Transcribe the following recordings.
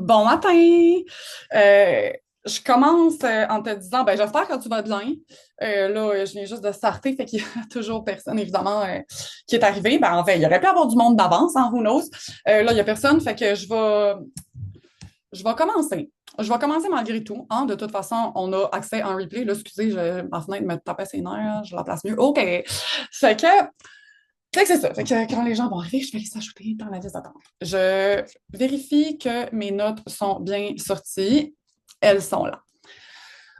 Bon matin! Je commence en te disant, ben j'espère que tu vas bien. Là, je viens juste de starter, fait qu'il y a toujours personne, évidemment, qui est arrivé. Ben, en fait, il y aurait pu avoir du monde d'avance, hein, who knows? Là, il y a personne, fait que je vais commencer. Je vais commencer malgré tout, hein. De toute façon, on a accès en replay. Là, excusez, ma fenêtre me tapait ses nerfs, je la place mieux. OK. Fait que c'est ça. Fait que quand les gens vont arriver, je vais les ajouter dans la liste d'attente. Je vérifie que mes notes sont bien sorties. Elles sont là.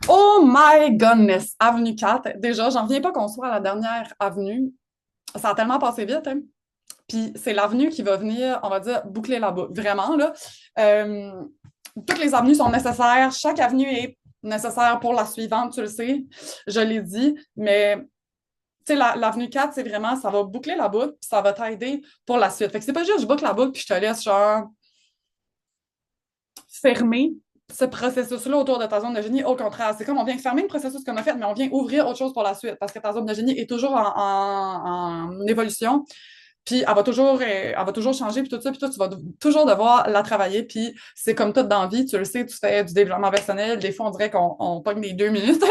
Oh my goodness! Avenue 4. Déjà, j'en reviens pas qu'on soit à la dernière avenue. Ça a tellement passé vite, hein? Puis c'est l'avenue qui va venir, on va dire, boucler la boucle. Vraiment, là. Euh, Toutes les avenues sont nécessaires. Chaque avenue est nécessaire pour la suivante, tu le sais. Je l'ai dit, mais tu sais, l'avenue 4, c'est vraiment, ça va boucler la boucle, puis ça va t'aider pour la suite. Fait que c'est pas juste je boucle la boucle, puis je te laisse, genre, fermer ce processus-là autour de ta zone de génie. Au contraire, c'est comme on vient fermer le processus qu'on a fait, mais on vient ouvrir autre chose pour la suite, parce que ta zone de génie est toujours en évolution, puis elle va toujours changer, puis toi, tu vas toujours devoir la travailler, puis c'est comme tout dans la vie, tu le sais, tu fais du développement personnel, des fois, on dirait qu'on pogne les 2 minutes,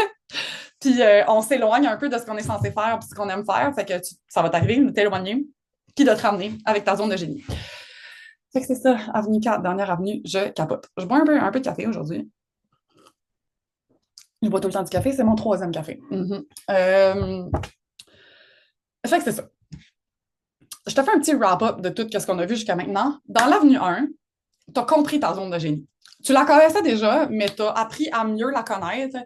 puis on s'éloigne un peu de ce qu'on est censé faire, puis ce qu'on aime faire. Fait que ça va t'arriver de t'éloigner, puis de te ramener avec ta zone de génie. Fait que c'est ça, avenue 4, dernière avenue, je capote. Je bois un peu de café aujourd'hui. Je bois tout le temps du café, c'est mon troisième café. Fait que c'est ça. Je te fais un petit wrap-up de tout ce qu'on a vu jusqu'à maintenant. Dans l'avenue 1, tu as compris ta zone de génie. Tu la connaissais déjà, mais tu as appris à mieux la connaître,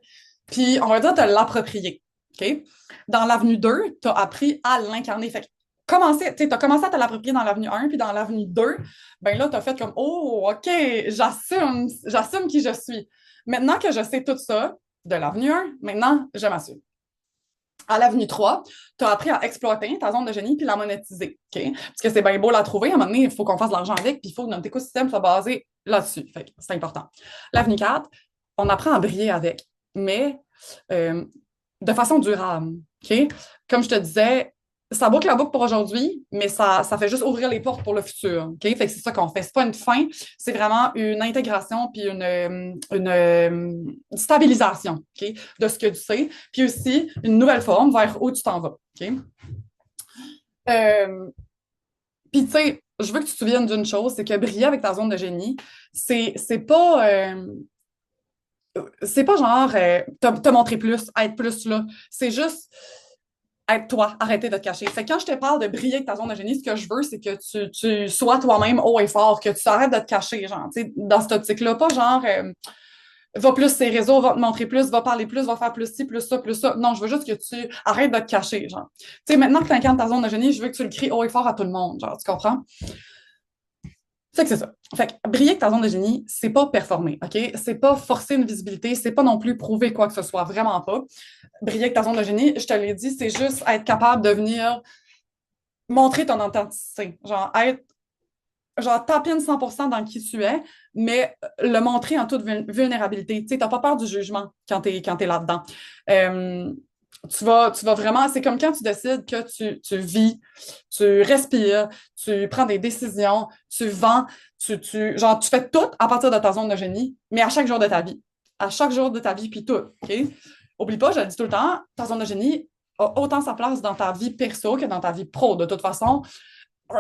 puis on va dire de l'approprier. OK? Dans l'avenue 2, tu as appris à l'incarner. Fait que tu as commencé à te l'approprier dans l'avenue 1, puis dans l'avenue 2, ben là, tu as fait comme oh, OK, j'assume qui je suis. Maintenant que je sais tout ça de l'avenue 1, maintenant, je m'assume. À l'avenue 3, tu as appris à exploiter ta zone de génie puis la monétiser. OK? Parce que c'est bien beau la trouver. À un moment donné, il faut qu'on fasse de l'argent avec, puis il faut que notre écosystème soit basé là-dessus. Fait que c'est important. L'avenue 4, on apprend à briller avec, mais euh, de façon durable. OK? Comme je te disais, ça boucle la boucle pour aujourd'hui, mais ça fait juste ouvrir les portes pour le futur. OK? Fait que c'est ça qu'on fait. C'est pas une fin, c'est vraiment une intégration puis une stabilisation, OK? De ce que tu sais, puis aussi une nouvelle forme vers où tu t'en vas. OK? Euh, puis tu sais, je veux que tu te souviennes d'une chose, c'est que briller avec ta zone de génie, c'est pas c'est pas genre te montrer plus, être plus là. C'est juste être toi, arrêter de te cacher. Fait que quand je te parle de briller avec ta zone de génie, ce que je veux, c'est que tu sois toi-même haut et fort, que tu arrêtes de te cacher, genre, tu sais, dans cette optique-là. Pas genre, va plus ces réseaux, va te montrer plus, va parler plus, va faire plus ci, plus ça, plus ça. Non, je veux juste que tu arrêtes de te cacher, genre. Tu sais, maintenant que tu incarnes ta zone de génie, je veux que tu le cries haut et fort à tout le monde, genre, tu comprends? Fait que c'est ça. Fait que briller avec ta zone de génie, c'est pas performer, OK? C'est pas forcer une visibilité, c'est pas non plus prouver quoi que ce soit, vraiment pas. Briller avec ta zone de génie, je te l'ai dit, c'est juste être capable de venir montrer ton authenticité. Genre, tapine 100% dans qui tu es, mais le montrer en toute vulnérabilité. Tu sais, t'as pas peur du jugement quand t'es là-dedans. Euh, tu vas vraiment, c'est comme quand tu décides que tu vis, tu respires, tu prends des décisions, tu vends, genre, tu fais tout à partir de ta zone de génie, mais à chaque jour de ta vie. À chaque jour de ta vie, puis tout, OK? Oublie pas, je le dis tout le temps, ta zone de génie a autant sa place dans ta vie perso que dans ta vie pro. De toute façon,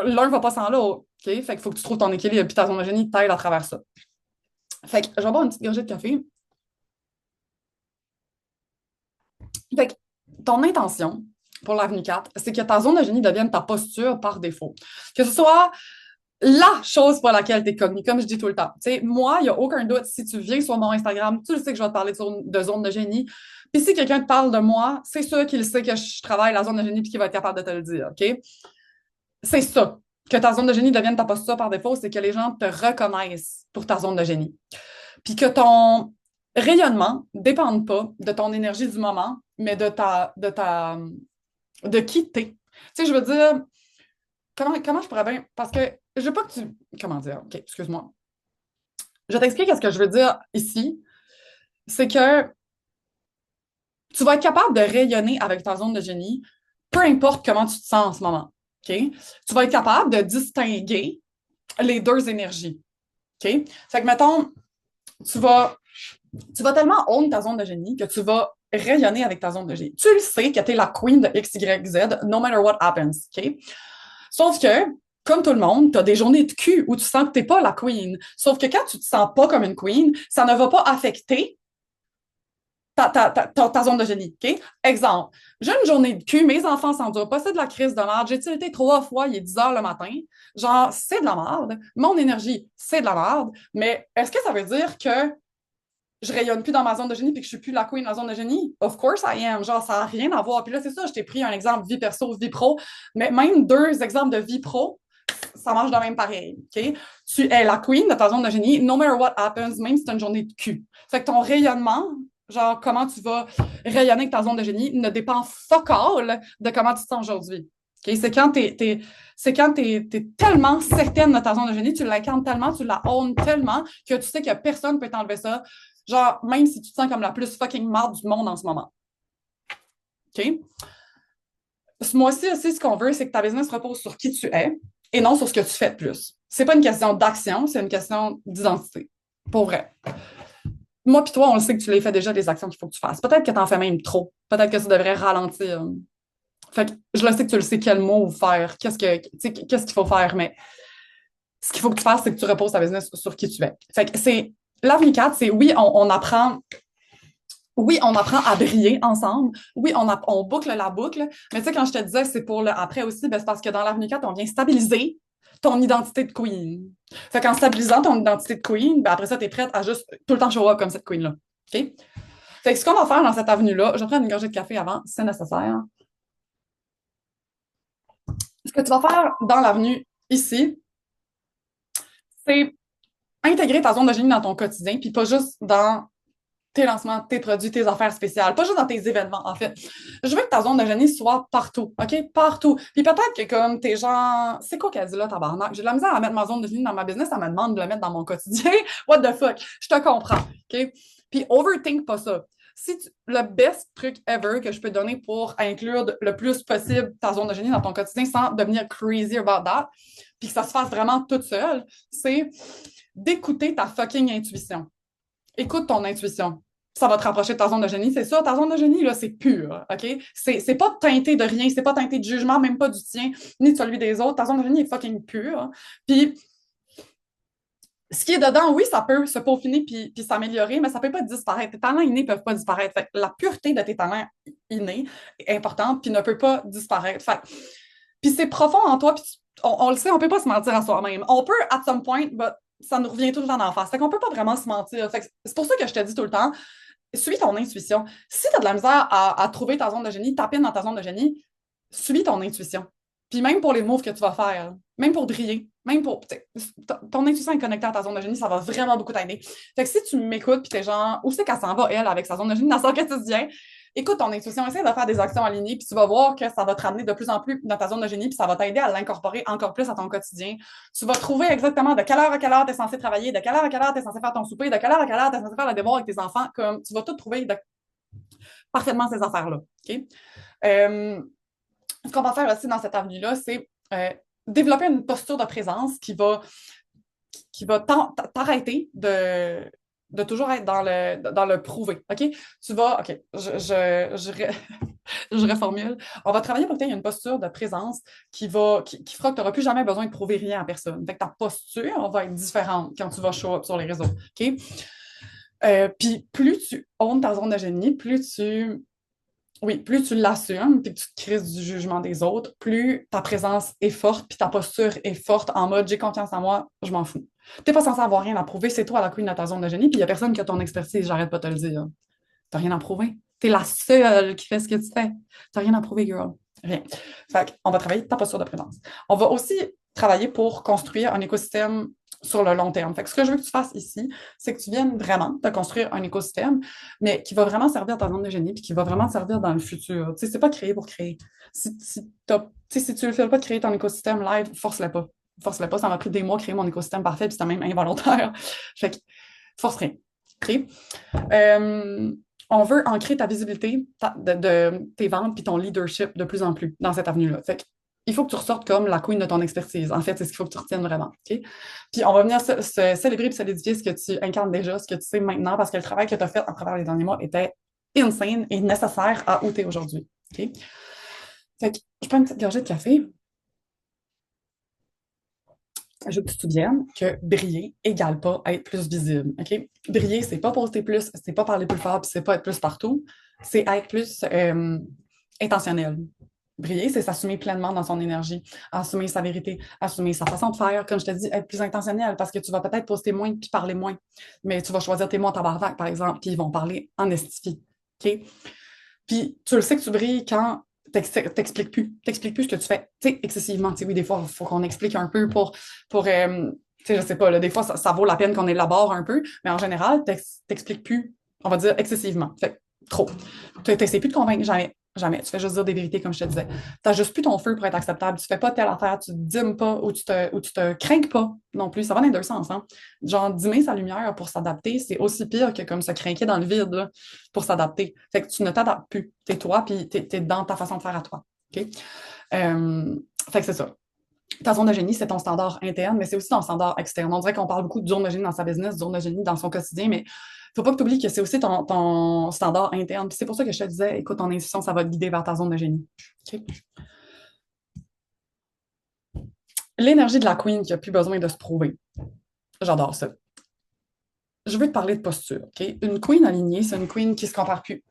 l'un va pas sans l'autre. OK? Fait qu'il faut que tu trouves ton équilibre, puis ta zone de génie t'aide à travers ça. Fait que je vais boire une petite gorgée de café. Fait que ton intention pour l'avenue 4, c'est que ta zone de génie devienne ta posture par défaut. Que ce soit la chose pour laquelle tu es connu, comme je dis tout le temps. Tu sais, moi, il n'y a aucun doute, si tu viens sur mon Instagram, tu le sais que je vais te parler de zone de génie. Puis si quelqu'un te parle de moi, c'est sûr qu'il sait que je travaille la zone de génie puis qu'il va être capable de te le dire, OK? C'est ça. Que ta zone de génie devienne ta posture par défaut, c'est que les gens te reconnaissent pour ta zone de génie. Puis que ton rayonnement ne dépende pas de ton énergie du moment, mais de qui t'es. Tu sais, je veux dire, comment je pourrais bien, parce que je veux pas que tu, comment dire, ok, excuse-moi. Je t'explique ce que je veux dire ici. C'est que tu vas être capable de rayonner avec ta zone de génie, peu importe comment tu te sens en ce moment. OK? Tu vas être capable de distinguer les deux énergies. OK? Fait que, mettons, tu vas, tu vas tellement own ta zone de génie que tu vas rayonner avec ta zone de génie. Tu le sais que tu es la queen de X, Y, Z, no matter what happens. OK? Sauf que, comme tout le monde, tu as des journées de cul où tu sens que tu n'es pas la queen. Sauf que quand tu te sens pas comme une queen, ça ne va pas affecter ta zone de génie. OK? Exemple, j'ai une journée de cul, mes enfants s'endurent pas, c'est de la crise de merde. J'ai été 3 fois, il est 10 heures le matin. Genre, c'est de la merde. Mon énergie, c'est de la merde. Mais est-ce que ça veut dire que je rayonne plus dans ma zone de génie puis que je suis plus la queen dans la zone de génie? Of course I am. Genre, ça n'a rien à voir. Puis là, c'est ça, je t'ai pris un exemple vie perso, vie pro, mais même 2 exemples de vie pro, ça marche de même pareil. OK? Tu es la queen de ta zone de génie, no matter what happens, même si c'est une journée de cul. Fait que ton rayonnement, genre comment tu vas rayonner avec ta zone de génie, ne dépend fuck all de comment tu te sens aujourd'hui. Okay? C'est quand t'es tellement certaine de ta zone de génie, tu l'incarnes tellement, tu la owns tellement que tu sais que personne ne peut t'enlever ça. Genre, même si tu te sens comme la plus fucking marde du monde en ce moment. OK? Ce mois-ci aussi, ce qu'on veut, c'est que ta business repose sur qui tu es et non sur ce que tu fais de plus. C'est pas une question d'action, c'est une question d'identité. Pour vrai. Moi puis toi, on le sait que tu les fais déjà, les actions qu'il faut que tu fasses. Peut-être que tu en fais même trop. Peut-être que tu devrais ralentir. Fait que je le sais que tu le sais quel mot faire, qu'est-ce qu'il faut faire, mais ce qu'il faut que tu fasses, c'est que tu reposes ta business sur qui tu es. Fait que c'est l'avenue 4, c'est oui, on apprend à briller ensemble. Oui, on boucle la boucle. Mais tu sais, quand je te disais, c'est pour le après aussi, ben, c'est parce que dans l'avenue 4, on vient stabiliser ton identité de queen. Fait qu'en stabilisant ton identité de queen, ben après ça, tu es prête à juste tout le temps show up comme cette queen-là. OK? Fait que ce qu'on va faire dans cette avenue-là, je vais prendre une gorgée de café avant, si c'est nécessaire. Ce que tu vas faire dans l'avenue ici, c'est intégrer ta zone de génie dans ton quotidien, puis pas juste dans tes lancements, tes produits, tes affaires spéciales, pas juste dans tes événements, en fait. Je veux que ta zone de génie soit partout, OK? Partout. Puis peut-être que comme t'es genre, c'est quoi qu'elle dit là, tabarnak? J'ai de la misère à mettre ma zone de génie dans ma business, ça me demande de le mettre dans mon quotidien. What the fuck? Je te comprends, OK? Puis overthink pas ça. Le best truc ever que je peux donner pour inclure le plus possible ta zone de génie dans ton quotidien sans devenir crazy about that, puis que ça se fasse vraiment toute seule, c'est d'écouter ta fucking intuition. Écoute ton intuition. Ça va te rapprocher de ta zone de génie. C'est ça, ta zone de génie, là, c'est pur, OK? C'est pas teinté de rien, c'est pas teinté de jugement, même pas du tien, ni de celui des autres. Ta zone de génie est fucking pure. Puis, ce qui est dedans, oui, ça peut se peaufiner puis s'améliorer, mais ça peut pas disparaître. Tes talents innés peuvent pas disparaître. Fait que la pureté de tes talents innés est importante puis ne peut pas disparaître. Fait puis c'est profond en toi, puis on le sait, on peut pas se mentir à soi-même. On peut, at some point, but ça nous revient tout le temps en face. Fait qu'on peut pas vraiment se mentir. Fait que c'est pour ça que je te dis tout le temps, suis ton intuition. Si tu as de la misère à trouver ta zone de génie, tapine dans ta zone de génie, suis ton intuition. Puis même pour les moves que tu vas faire, même pour briller, même pour. Ton intuition est connectée à ta zone de génie, ça va vraiment beaucoup t'aider. Fait que si tu m'écoutes, puis t'es genre, où c'est qu'elle s'en va, elle, avec sa zone de génie dans son quotidien, écoute ton intuition, essaie de faire des actions alignées, puis tu vas voir que ça va te ramener de plus en plus dans ta zone de génie, puis ça va t'aider à l'incorporer encore plus à ton quotidien. Tu vas trouver exactement de quelle heure à quelle heure tu es censé travailler, de quelle heure à quelle heure tu es censé faire ton souper, de quelle heure à quelle heure tu es censé faire le devoir avec tes enfants. Comme tu vas tout trouver parfaitement ces affaires-là. OK? Euh, Ce qu'on va faire aussi dans cette avenue-là, c'est développer une posture de présence qui va t'arrêter de toujours être dans le prouver. OK? Tu vas, OK, je reformule. On va travailler pour que tu aies une posture de présence qui fera que tu n'auras plus jamais besoin de prouver rien à personne. Fait que ta posture va être différente quand tu vas show up sur les réseaux. OK? Puis plus tu owns ta zone de génie, plus tu l'assumes, puis que tu te crises du jugement des autres, plus ta présence est forte, puis ta posture est forte en mode j'ai confiance en moi, je m'en fous. T'es pas censé avoir rien à prouver, c'est toi la queen de ta zone de génie, puis il y a personne qui a ton expertise, j'arrête pas de te le dire. T'as rien à prouver. T'es la seule qui fait ce que tu fais. T'as rien à prouver, girl. Rien. Fait qu'on va travailler ta posture de présence. On va aussi travailler pour construire un écosystème sur le long terme. Fait que ce que je veux que tu fasses ici, c'est que tu viennes vraiment te construire un écosystème, mais qui va vraiment servir ta zone de génie, puis qui va vraiment servir dans le futur. Tu sais, c'est pas créer pour créer. Si tu ne fais pas de créer ton écosystème live, force-le pas. Force-le pas. Ça m'a pris des mois de créer mon écosystème parfait, puis c'était même involontaire. Fait que force rien. OK? On veut ancrer ta visibilité de tes ventes puis ton leadership de plus en plus dans cette avenue-là. Fait que il faut que tu ressortes comme la queen de ton expertise. En fait, c'est ce qu'il faut que tu retiennes vraiment. OK? Puis on va venir célébrer et solidifier ce que tu incarnes déjà, ce que tu sais maintenant, parce que le travail que tu as fait à travers les derniers mois était insane et nécessaire à où tu es aujourd'hui. OK? Fait que je prends une petite gorgée de café. Je veux que tu te souviennes que briller égale pas être plus visible. OK? Briller, c'est pas poster plus, c'est pas parler plus fort, puis c'est pas être plus partout, c'est être plus intentionnel. Briller, c'est s'assumer pleinement dans son énergie, assumer sa vérité, assumer sa façon de faire. Comme je te dis, être plus intentionnel parce que tu vas peut-être poster moins puis parler moins, mais tu vas choisir tes mots en tabarnak, par exemple, puis ils vont parler en estifie. OK? Puis tu le sais que tu brilles quand t'expliques plus. T'expliques plus ce que tu fais. Tu sais, excessivement. Tu sais, oui, des fois, il faut qu'on explique un peu pour tu sais, je sais pas, là, des fois, ça vaut la peine qu'on élabore un peu, mais en général, t'expliques plus, on va dire, excessivement. Fait que, trop. Tu n'essaies plus de convaincre jamais. Jamais. Tu fais juste dire des vérités, comme je te disais. Tu n'ajustes plus ton feu pour être acceptable. Tu fais pas telle affaire, tu te dimes pas ou tu te crains pas non plus. Ça va dans les deux sens. Hein? Genre, dimmer sa lumière pour s'adapter, c'est aussi pire que comme se craquer dans le vide là, pour s'adapter. Fait que tu ne t'adaptes plus. T'es toi, puis t'es dans ta façon de faire à toi. OK? Fait que c'est ça. Ta zone de génie, c'est ton standard interne, mais c'est aussi ton standard externe. On dirait qu'on parle beaucoup de zone de génie dans sa business, de zone de génie dans son quotidien, mais faut pas que tu oublies que c'est aussi ton standard interne. Puis c'est pour ça que je te disais, écoute, ton intuition, ça va te guider vers ta zone de génie. OK? L'énergie de la queen qui a plus besoin de se prouver. J'adore ça. Je veux te parler de posture. OK? Une queen alignée, c'est une queen qui se compare plus.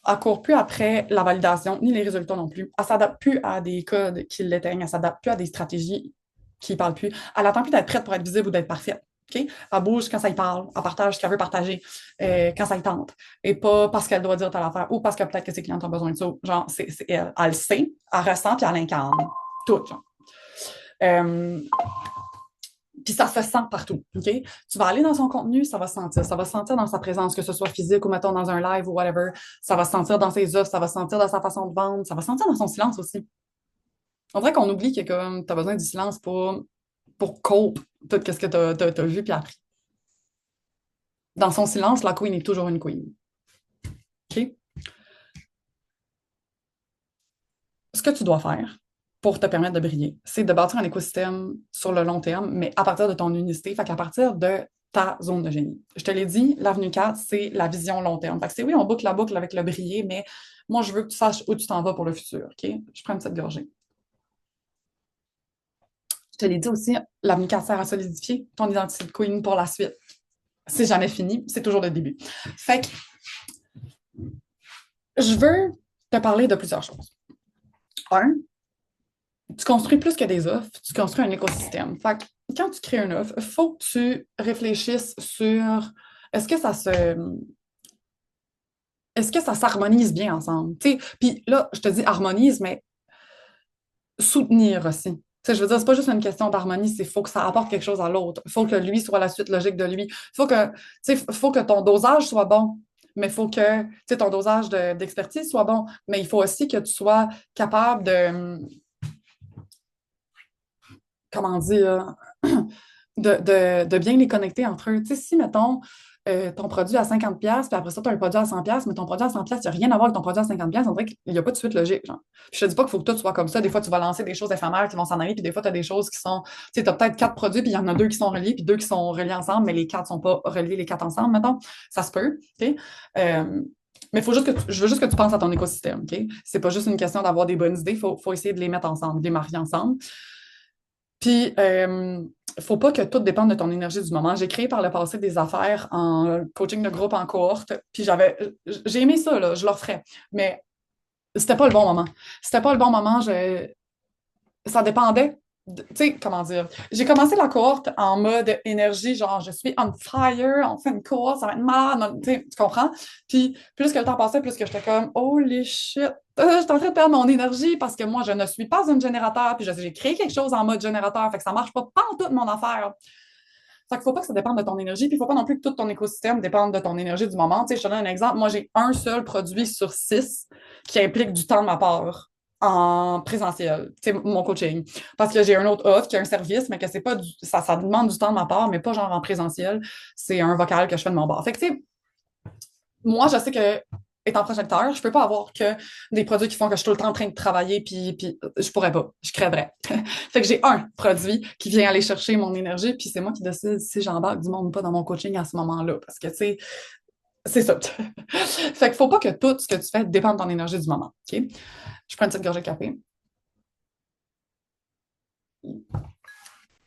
Elle ne court plus après la validation, ni les résultats non plus. Elle ne s'adapte plus à des codes qui l'éteignent. Elle ne s'adapte plus à des stratégies qui ne parlent plus. Elle n'attend plus d'être prête pour être visible ou d'être parfaite. Okay? Elle bouge quand ça y parle. Elle partage ce qu'elle veut partager quand ça y tente. Et pas parce qu'elle doit dire telle affaire ou parce que peut-être que ses clients ont besoin de ça. Genre, c'est elle. Elle le sait, elle ressent puis elle incarne. Tout. Genre. Puis ça se sent partout, OK? Tu vas aller dans son contenu, ça va se sentir dans sa présence, que ce soit physique ou mettons dans un live ou whatever. Ça va se sentir dans ses offres, ça va se sentir dans sa façon de vendre, ça va se sentir dans son silence aussi. On dirait qu'on oublie que comme tu as besoin du silence pour cope tout ce que tu as vu puis appris. Dans son silence, la queen est toujours une queen. OK? Ce que tu dois faire pour te permettre de briller, c'est de bâtir un écosystème sur le long terme, mais à partir de ton unicité, fait qu'à partir de ta zone de génie. Je te l'ai dit, l'avenue 4, c'est la vision long terme. Fait que c'est oui, on boucle la boucle avec le briller, mais moi, je veux que tu saches où tu t'en vas pour le futur. OK? Je prends une petite gorgée. Je te l'ai dit aussi, l'avenue 4 sert à solidifier ton identité de queen pour la suite. C'est jamais fini, c'est toujours le début. Fait que je veux te parler de plusieurs choses. Un, tu construis plus que des offres, tu construis un écosystème. Fait que quand tu crées une offre, il faut que tu réfléchisses sur est-ce que ça se est-ce que ça s'harmonise bien ensemble? Puis là, je te dis harmonise, mais soutenir aussi. T'sais, je veux dire, c'est pas juste une question d'harmonie, c'est faut que ça apporte quelque chose à l'autre. Il faut que lui soit la suite logique de lui. Faut que ton dosage soit bon, mais il faut que ton dosage d'expertise soit bon. Mais il faut aussi que tu sois capable comment dire, de bien les connecter entre eux. Tu sais, si, mettons, ton produit à 50$, puis après ça, tu as un produit à 100$, mais ton produit à 100$, il n'y a rien à voir avec ton produit à 50$, on dirait qu'il n'y a pas de suite logique. Genre. Puis je te dis pas qu'il faut que tout soit comme ça. Des fois, tu vas lancer des choses éphémères qui vont s'en aller, puis des fois, tu as des choses qui sont. Tu sais, tu as peut-être 4 produits, puis il y en a 2 qui sont reliés, puis 2 qui sont reliés ensemble, mais les 4 ne sont pas reliés, les 4 ensemble, mettons. Ça se peut. OK? Mais faut juste je veux juste que tu penses à ton écosystème. OK? C'est pas juste une question d'avoir des bonnes idées, faut essayer de les mettre ensemble, de les marier ensemble. Puis, faut pas que tout dépende de ton énergie du moment. J'ai créé par le passé des affaires en coaching de groupe, en cohorte, puis j'ai aimé ça, là, je le referais. Mais c'était pas le bon moment. C'était pas le bon moment, ça dépendait. Tu sais, comment dire? J'ai commencé la cohorte en mode énergie, genre, je suis on fire, on fait une cohorte, ça va être malade, tu comprends? Puis, plus que le temps passait, plus que j'étais comme, holy shit, je suis en train de perdre mon énergie parce que moi, je ne suis pas un générateur, puis j'ai créé quelque chose en mode générateur, fait que ça marche pas en toute mon affaire. Fait qu'il faut pas que ça dépende de ton énergie, puis il faut pas non plus que tout ton écosystème dépende de ton énergie du moment. Tu sais, je te donne un exemple. Moi, j'ai un seul produit sur 6 qui implique du temps de ma part en présentiel, c'est mon coaching. Parce que j'ai un autre offre qui a un service, mais que c'est pas ça demande du temps de ma part, mais pas genre en présentiel. C'est un vocal que je fais de mon bord. Fait que, tu sais, moi, je sais que est en projecteur. Je peux pas avoir que des produits qui font que je suis tout le temps en train de travailler, puis je pourrais pas. Je crèverais. Fait que j'ai un produit qui vient aller chercher mon énergie, puis c'est moi qui décide si j'embarque du monde ou pas dans mon coaching à ce moment-là. Parce que, tu sais, c'est ça. Fait qu'il faut pas que tout ce que tu fais dépende de ton énergie du moment. OK? Je prends une petite gorgée de café.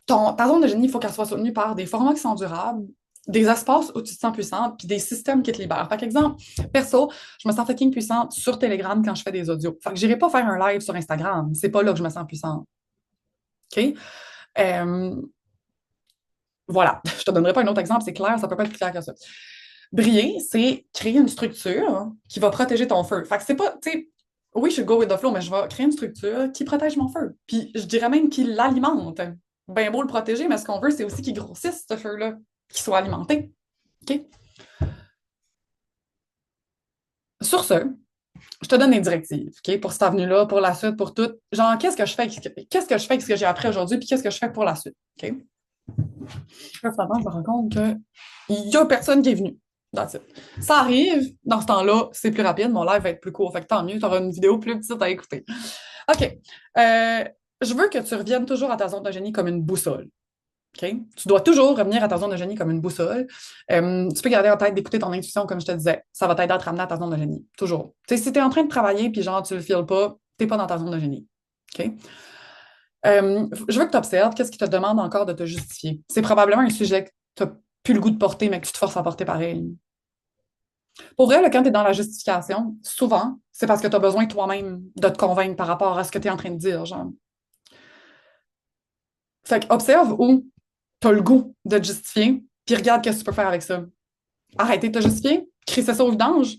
Ta zone de génie, il faut qu'elle soit soutenue par des formats qui sont durables, des espaces où tu te sens puissante, puis des systèmes qui te libèrent. Par exemple, perso, je me sens fucking puissante sur Telegram quand je fais des audios. Fait que j'irai pas faire un live sur Instagram. C'est pas là que je me sens puissante. OK? Euh, voilà. Je te donnerai pas un autre exemple, c'est clair, ça peut pas être plus clair que ça. Briller, c'est créer une structure qui va protéger ton feu. Fait que c'est pas, tu sais, oui, je suis go with the flow, mais je vais créer une structure qui protège mon feu. Puis je dirais même qu'il l'alimente. Ben beau le protéger, mais ce qu'on veut, c'est aussi qu'il grossisse, ce feu-là, qu'il soit alimenté. OK? Sur ce, je te donne des directives, OK, pour cette avenue-là, pour la suite, pour tout. Genre, qu'est-ce que je fais avec ce que j'ai appris aujourd'hui, puis qu'est-ce que je fais pour la suite, OK? Là, finalement, je me rends compte qu'il n'y a personne qui est venu. That's it. Ça arrive, dans ce temps-là, c'est plus rapide, mon live va être plus court, fait que tant mieux, tu auras une vidéo plus petite à écouter. OK. Je veux que tu reviennes toujours à ta zone de génie comme une boussole. OK? Tu dois toujours revenir à ta zone de génie comme une boussole. Tu peux garder en tête d'écouter ton intuition, comme je te disais. Ça va t'aider à te ramener à ta zone de génie. Toujours. Tu sais, si tu es en train de travailler puis genre tu le files pas, tu n'es pas dans ta zone de génie. OK? Je veux que tu observes qu'est-ce qui te demande encore de te justifier. C'est probablement un sujet que tu n'as plus le goût de porter, mais que tu te forces à porter pareil. Pour vrai, là, quand tu es dans la justification, souvent, c'est parce que tu as besoin toi-même de te convaincre par rapport à ce que tu es en train de dire. Genre. Fait que observe où tu as le goût de te justifier, puis regarde qu'est-ce que tu peux faire avec ça. Arrêter de te justifier, crisser ça au vidange.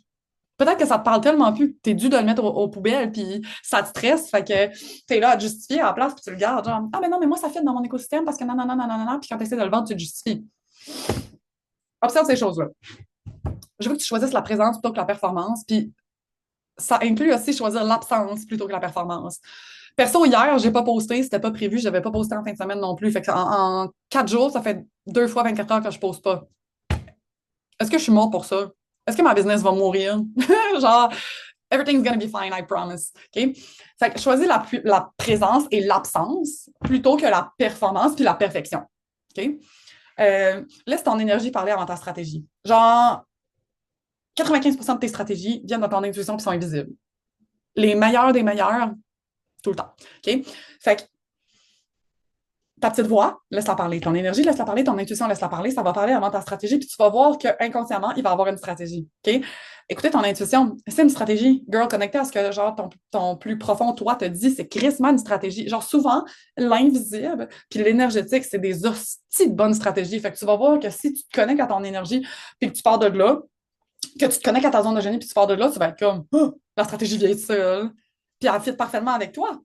Peut-être que ça te parle tellement plus que t'es dû de le mettre aux poubelles, puis ça te stresse, fait que t'es là à te justifier à la place, puis tu le gardes, genre, ah, mais non, mais moi, ça fit dans mon écosystème parce que non, non, non, non, non, non, puis quand tu essaies de le vendre, tu te justifies. Observe ces choses-là. Je veux que tu choisisses la présence plutôt que la performance, puis ça inclut aussi choisir l'absence plutôt que la performance. Perso, hier, j'ai pas posté, c'était pas prévu, j'avais pas posté en fin de semaine non plus, fait que en 4 jours, ça fait 2 fois 24 heures que je poste pas. Est-ce que je suis mort pour ça? Est-ce que ma business va mourir? Genre, everything's gonna be fine, I promise. OK? Fait que choisis la présence et l'absence plutôt que la performance puis la perfection. OK? Laisse ton énergie parler avant ta stratégie. Genre, 95% de tes stratégies viennent de ton intuition qui sont invisibles. Les meilleurs des meilleurs, tout le temps. OK? Fait que ta petite voix, laisse-la parler. Ton énergie, laisse-la parler. Ton intuition, laisse-la parler. Ça va parler avant ta stratégie. Puis tu vas voir qu'inconsciemment, il va avoir une stratégie. OK? Écoutez ton intuition. C'est une stratégie. Girl, connectée à ce que genre ton plus profond toi te dit, c'est crissement une stratégie. Genre souvent, l'invisible puis l'énergétique, c'est des hosties de bonnes stratégies. Fait que tu vas voir que si tu te connectes à ton énergie puis que tu pars de là, que tu te connectes à ta zone de génie puis tu pars de là, tu vas être comme la stratégie vient seule. Puis elle fit parfaitement avec toi.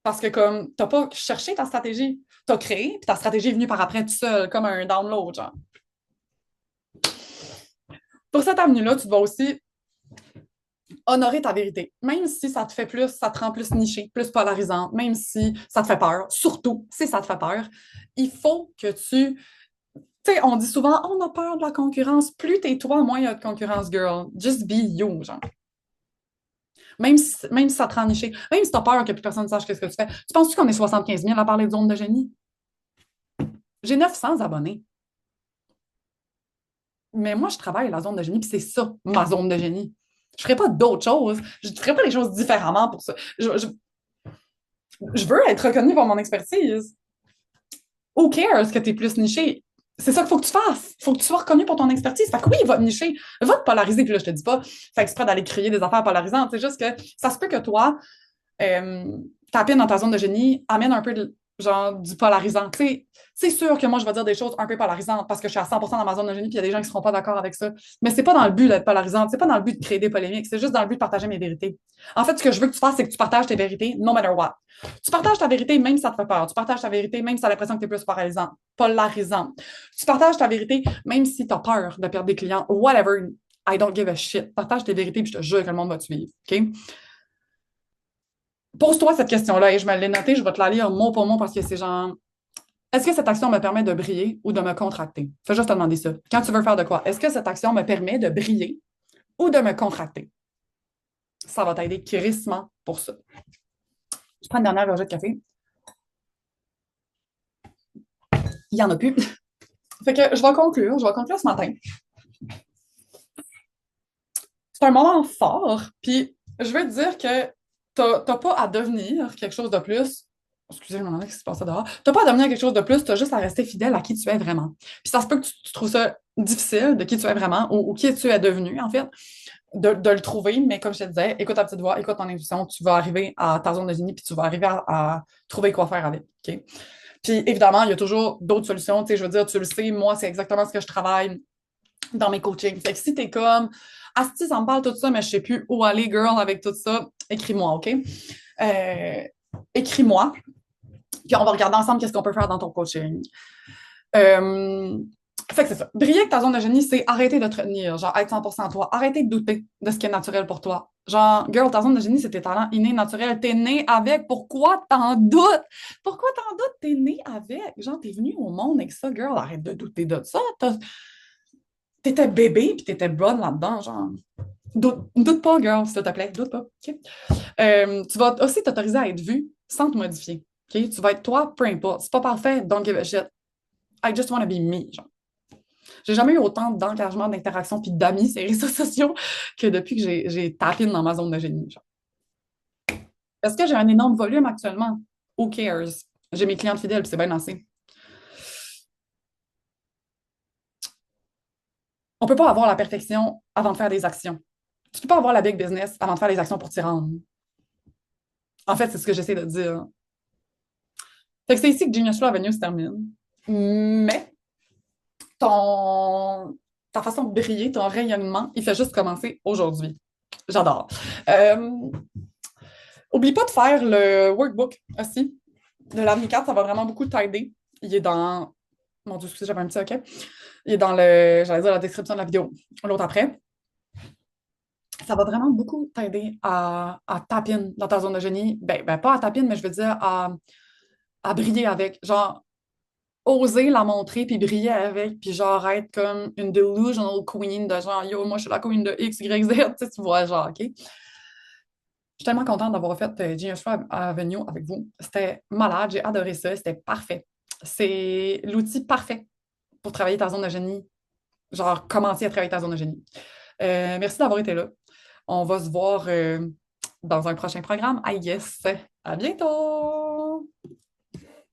Parce que comme tu n'as pas cherché ta stratégie, tu as créé, puis ta stratégie est venue par après tout seul, comme un download, genre. Pour cette avenue-là, tu dois aussi honorer ta vérité. Même si ça te fait plus, ça te rend plus niché, plus polarisant, même si ça te fait peur, surtout si ça te fait peur, il faut que tu. Tu sais, on dit souvent, on a peur de la concurrence. Plus t'es toi, moins il y a de concurrence, girl. Just be you, genre. Même si ça te rend niché, même si t'as peur que plus personne ne sache ce que tu fais. Tu penses-tu qu'on est 75 000 à parler de zone de génie? J'ai 900 abonnés. Mais moi, je travaille à la zone de génie, puis c'est ça, ma zone de génie. Je ne ferais pas d'autres choses. Je ne ferais pas les choses différemment pour ça. Je veux être reconnue pour mon expertise. Who cares que tu es plus niché? C'est ça qu'il faut que tu fasses. Il faut que tu sois reconnu pour ton expertise. Fait que oui, il va te nicher, va te polariser. Puis là, je te dis pas, fais exprès d'aller crier des affaires polarisantes. C'est juste que ça se peut que toi, ta pine dans ta zone de génie amène un peu de, genre, du polarisant. Tu sais, c'est sûr que moi, je vais dire des choses un peu polarisantes parce que je suis à 100% dans ma zone de génie puis il y a des gens qui ne seront pas d'accord avec ça. Mais c'est pas dans le but d'être polarisante, c'est pas dans le but de créer des polémiques, c'est juste dans le but de partager mes vérités. En fait, ce que je veux que tu fasses, c'est que tu partages tes vérités, no matter what. Tu partages ta vérité même si ça te fait peur. Tu partages ta vérité même si tu as l'impression que tu es plus polarisant. Tu partages ta vérité même si tu as peur de perdre des clients, whatever. I don't give a shit. Partage tes vérités puis je te jure que le monde va te suivre. OK? Pose-toi cette question-là et je me l'ai notée, je vais te la lire mot pour mot parce que c'est genre, est-ce que cette action me permet de briller ou de me contracter? Fais juste te demander ça. Quand tu veux faire de quoi? Est-ce que cette action me permet de briller ou de me contracter. Ça va t'aider crissement pour ça. Je prends une dernière gorgée de café. Il n'y en a plus. Fait que je vais conclure. Je vais conclure ce matin. C'est un moment fort. Puis je veux te dire que t'as pas à devenir quelque chose de plus. Excusez, je me demandais ce qui se passait dehors. T'as pas à devenir quelque chose de plus, t'as juste à rester fidèle à qui tu es vraiment. Puis ça se peut que tu trouves ça difficile de qui tu es vraiment ou qui tu es devenu, en fait, de le trouver. Mais comme je te disais, écoute ta petite voix, écoute ton intuition, tu vas arriver à ta zone de génie, puis tu vas arriver à trouver quoi faire avec. OK? Puis évidemment, il y a toujours d'autres solutions. Tu sais, je veux dire, tu le sais, moi, c'est exactement ce que je travaille dans mes coachings. Fait que si t'es comme, Asti, ça me parle tout ça, mais je sais plus où aller, girl, avec tout ça, écris-moi, OK? Euh, écris-moi, puis on va regarder ensemble qu'est-ce qu'on peut faire dans ton coaching. Euh, fait que c'est ça. Briller avec ta zone de génie, c'est arrêter de te retenir, genre être 100% toi, arrêter de douter de ce qui est naturel pour toi. Genre, girl, ta zone de génie, c'est tes talents innés, naturels, t'es né avec, pourquoi t'en doutes? Pourquoi t'en doutes? T'es né avec. Genre, t'es venu au monde avec ça, girl, arrête de douter de ça. T'étais bébé puis t'étais bonne là-dedans, genre. Doute pas, girl, s'il te plaît, doute pas. OK? Tu vas aussi t'autoriser à être vue sans te modifier. OK? Tu vas être toi, peu importe. C'est pas parfait, don't give a shit. I just want to be me, genre. J'ai jamais eu autant d'engagement, d'interaction puis d'amis sur les réseaux sociaux que depuis que j'ai tapé dans ma zone de génie, genre. Est-ce que j'ai un énorme volume actuellement? Who cares? J'ai mes clientes fidèles, puis c'est bien assez. On peut pas avoir la perfection avant de faire des actions. Tu peux pas avoir la big business avant de faire les actions pour t'y rendre. En fait, c'est ce que j'essaie de dire. Fait que c'est ici que Genius Flow Avenue se termine. Mais ta façon de briller, ton rayonnement, il fait juste commencer aujourd'hui. J'adore. Euh, Oublie pas de faire le workbook aussi de l'Avenue 4, ça va vraiment beaucoup t'aider. Il est dans. Mon Dieu, excusez, j'avais un petit OK. Il est dans j'allais dire la description de la vidéo. L'autre après. Ça va vraiment beaucoup t'aider à tap in dans ta zone de génie. Pas à tap in, mais je veux dire à briller avec. Genre, oser la montrer puis briller avec, puis genre être comme une delusional queen de genre, yo, moi je suis la queen de X, Y, Z, tu vois, genre, OK? Je suis tellement contente d'avoir fait Genius Flow Avenue avec vous. C'était malade, j'ai adoré ça, c'était parfait. C'est l'outil parfait pour travailler ta zone de génie, genre commencer à travailler ta zone de génie. Merci d'avoir été là. On va se voir dans un prochain programme, I guess. À bientôt!